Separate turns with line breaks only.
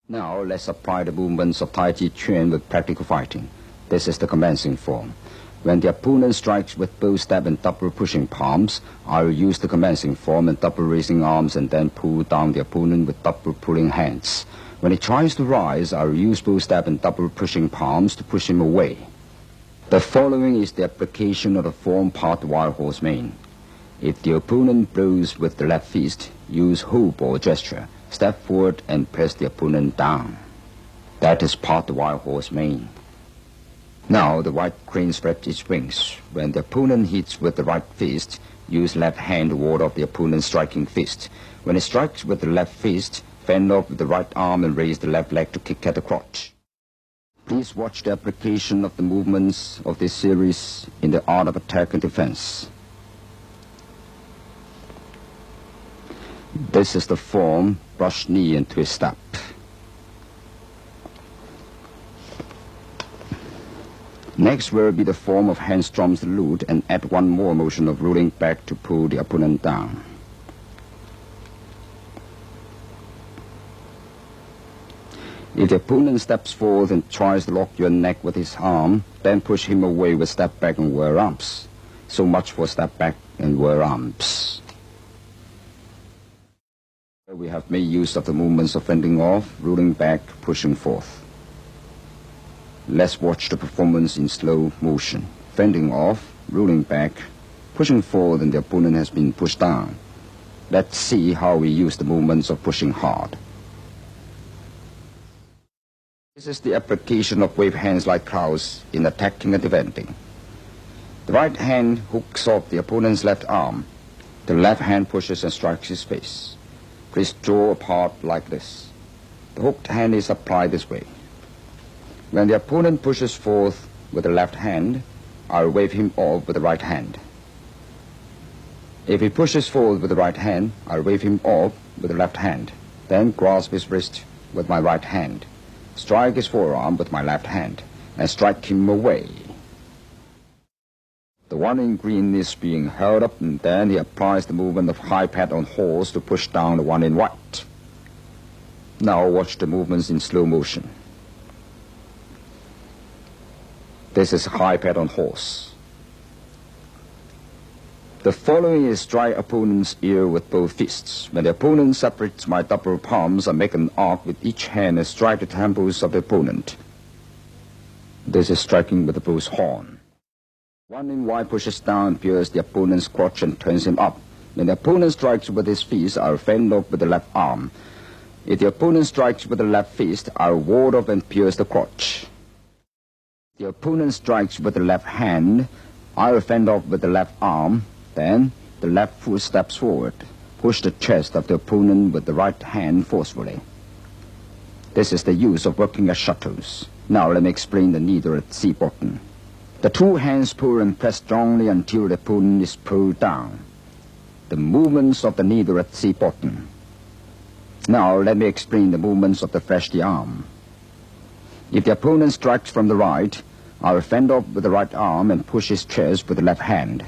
Now let's apply the movements of Tai Chi Chuan with practical fighting. This is the commencing form. When the opponent strikes with both step and double pushing palms, I will use the commencing form and double raising arms and then pull down the opponent with double pulling hands. When he tries to rise, I will use both step and double pushing palms to push him away. The following is the application of the form part wild horse mane. If the opponent blows with the left fist, use whole ball gesture. Step forward and press the opponent down. That is part wild horse mane. Now the right crane spreads its wings. When the opponent hits with the right fist, use left hand to ward off the opponent's striking fist. When he strikes with the left fist, fend off with the right arm and raise the left leg to kick at the crotch. Please watch the application of the movements of this series in the art of attack and defense. This is the form, brush knee and twist up. Next will be the form of hand strums the lute and add one more motion of rolling back to pull the opponent down. If the opponent steps forward and tries to lock your neck with his arm, then push him away with step back and whirl arms. So much for step back and whirl arms. We have made use of the movements of fending off, rolling back, pushing forth. Let's watch the performance in slow motion. Fending off, rolling back, pushing forward, and the opponent has been pushed down. Let's see how we use the movements of pushing hard. This is the application of wave hands like clouds in attacking and defending. The right hand hooks off the opponent's left arm. The left hand pushes and strikes his face. Please draw apart like this. The hooked hand is applied this way. When the opponent pushes forth with the left hand, I'll wave him off with the right hand. If he pushes forward with the right hand, I'll wave him off with the left hand. Then grasp his wrist with my right hand, strike his forearm with my left hand, and strike him away. The one in green is being held up, and then he applies the movement of high pad on horse to push down the one in white. Now watch the movements in slow motion. This is high pad on horse. The following is strike opponent's ear with both fists. When the opponent separates my double palms, I make an arc with each hand and strike the temples of the opponent. This is striking with the bull's horn. One in white pushes down and pierces the opponent's crotch and turns him up. When the opponent strikes with his fist, I'll fend off with the left arm. If the opponent strikes with the left fist, I'll ward off and pierce the crotch. If the opponent strikes with the left hand, I'll fend off with the left arm. Then the left foot steps forward. Push the chest of the opponent with the right hand forcefully. This is the use of working as shuttles. Now let me explain the needle at C button. The two hands pull and press strongly until the opponent is pulled down. The movements of the needle at C button. Now let me explain the movements of the flash the arm. If the opponent strikes from the right, I will fend off with the right arm and push his chest with the left hand.